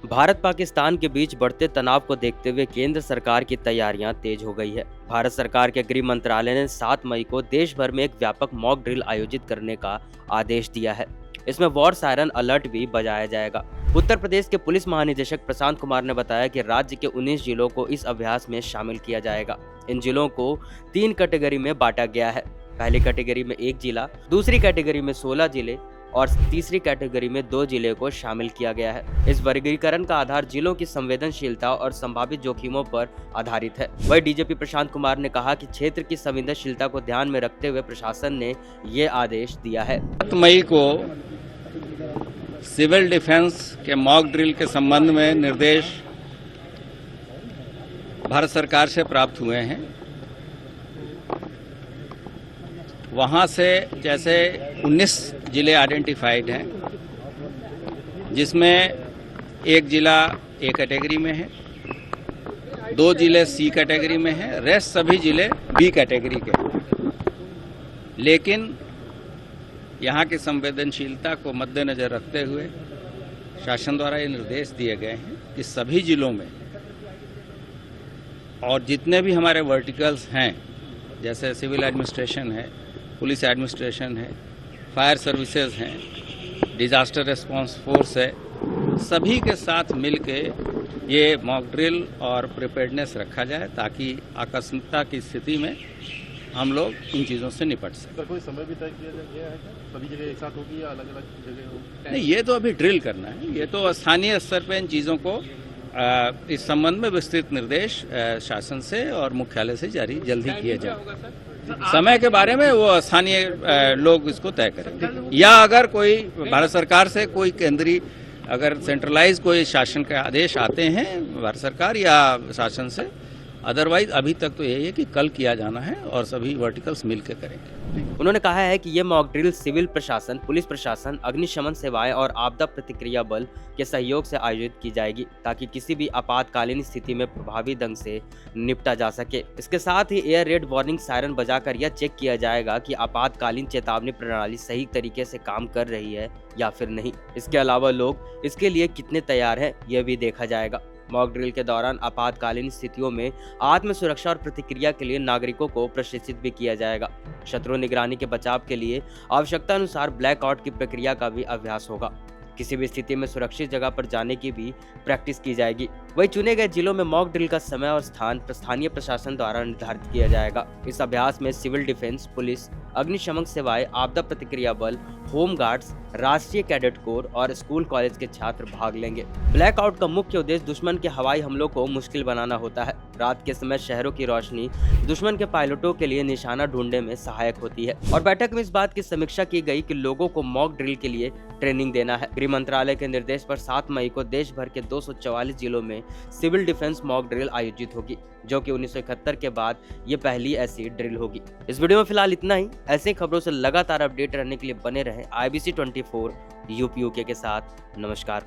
भारत पाकिस्तान के बीच बढ़ते तनाव को देखते हुए केंद्र सरकार की तैयारियां तेज हो गई है। भारत सरकार के गृह मंत्रालय ने 7 मई को देश भर में एक व्यापक मॉक ड्रिल आयोजित करने का आदेश दिया है। इसमें वॉर सायरन अलर्ट भी बजाया जाएगा। उत्तर प्रदेश के पुलिस महानिदेशक प्रशांत कुमार ने बताया कि राज्य के 19 जिलों को इस अभ्यास में शामिल किया जाएगा। इन जिलों को 3 कैटेगरी में बांटा गया है। पहली कैटेगरी में 1 जिला, दूसरी कैटेगरी में 16 जिले और तीसरी कैटेगरी में 2 जिले को शामिल किया गया है। इस वर्गीकरण का आधार जिलों की संवेदनशीलता और संभावित जोखिमों पर आधारित है। वहीं डीजीपी प्रशांत कुमार ने कहा कि क्षेत्र की संवेदनशीलता को ध्यान में रखते हुए प्रशासन ने ये आदेश दिया है। 7 मई को सिविल डिफेंस के मॉक ड्रिल के संबंध में निर्देश भारत सरकार से प्राप्त हुए हैं। वहां से जैसे 19 जिले आइडेंटिफाइड हैं, जिसमें 1 जिला ए कैटेगरी में है, 2 जिले सी कैटेगरी में है, रेस्ट सभी जिले बी कैटेगरी के हैं। लेकिन यहाँ की संवेदनशीलता को मद्देनजर रखते हुए शासन द्वारा ये निर्देश दिए गए हैं कि सभी जिलों में और जितने भी हमारे वर्टिकल्स हैं, जैसे सिविल एडमिनिस्ट्रेशन है, पुलिस एडमिनिस्ट्रेशन है, फायर सर्विसेज हैं, डिजास्टर रिस्पांस फोर्स है, सभी के साथ मिलके ये मॉक ड्रिल और प्रिपेयर्डनेस रखा जाए ताकि आकस्मिकता की स्थिति में हम लोग इन चीज़ों से निपट सकें। सर, कोई समय भी तय किया गया है? सभी जगह एक साथ होगी या अलग अलग जगह होगी? नहीं, ये तो अभी ड्रिल करना है। ये तो स्थानीय स्तर पर इन चीज़ों को इस संबंध में विस्तृत निर्देश शासन से और मुख्यालय से जारी जल्द ही किए जाए। समय के बारे में वो स्थानीय लोग इसको तय करेंगे, या अगर कोई भारत सरकार से कोई केंद्रीय अगर सेंट्रलाइज कोई शासन के आदेश आते हैं भारत सरकार या शासन से, अदरवाइज अभी तक तो यही है कि कल किया जाना है और सभी वर्टिकल्स मिलकर करेंगे। उन्होंने कहा है कि ये मॉक ड्रिल सिविल प्रशासन, पुलिस प्रशासन, अग्निशमन सेवाएं और आपदा प्रतिक्रिया बल के सहयोग से आयोजित की जाएगी ताकि किसी भी आपातकालीन स्थिति में प्रभावी ढंग से निपटा जा सके। इसके साथ ही एयर रेड वार्निंग सायरन बजाकर यह चेक किया जाएगा कि आपातकालीन चेतावनी प्रणाली सही तरीके से काम कर रही है या फिर नहीं। इसके अलावा लोग इसके लिए कितने तैयार हैं, यह भी देखा जाएगा। मॉक ड्रिल के दौरान आपातकालीन स्थितियों में आत्म सुरक्षा और प्रतिक्रिया के लिए नागरिकों को प्रशिक्षित भी किया जाएगा। शत्रु निगरानी के बचाव के लिए आवश्यकता अनुसार ब्लैकआउट की प्रक्रिया का भी अभ्यास होगा। किसी भी स्थिति में सुरक्षित जगह पर जाने की भी प्रैक्टिस की जाएगी। वहीं चुने गए जिलों में मॉक ड्रिल का समय और स्थान स्थानीय प्रशासन द्वारा निर्धारित किया जाएगा। इस अभ्यास में सिविल डिफेंस, पुलिस, अग्निशमन सेवाएं, आपदा प्रतिक्रिया बल, होम गार्ड्स, राष्ट्रीय कैडेट कोर और स्कूल कॉलेज के छात्र भाग लेंगे। ब्लैकआउट का मुख्य उद्देश्य दुश्मन के हवाई हमलों को मुश्किल बनाना होता है। रात के समय शहरों की रोशनी दुश्मन के पायलटों के लिए निशाना ढूंढने में सहायक होती है। और बैठक में इस बात की समीक्षा की गई कि लोगों को मॉक ड्रिल के लिए ट्रेनिंग देना है। गृह मंत्रालय के निर्देश पर 7 मई को देश भर के 244 जिलों में सिविल डिफेंस मॉक ड्रिल आयोजित होगी, जो कि 1971 के बाद ये पहली ऐसी ड्रिल होगी। इस वीडियो में फिलहाल इतना ही। ऐसे खबरों से लगातार अपडेट रहने के लिए बने रहें IBC 24 UP UK के साथ। नमस्कार।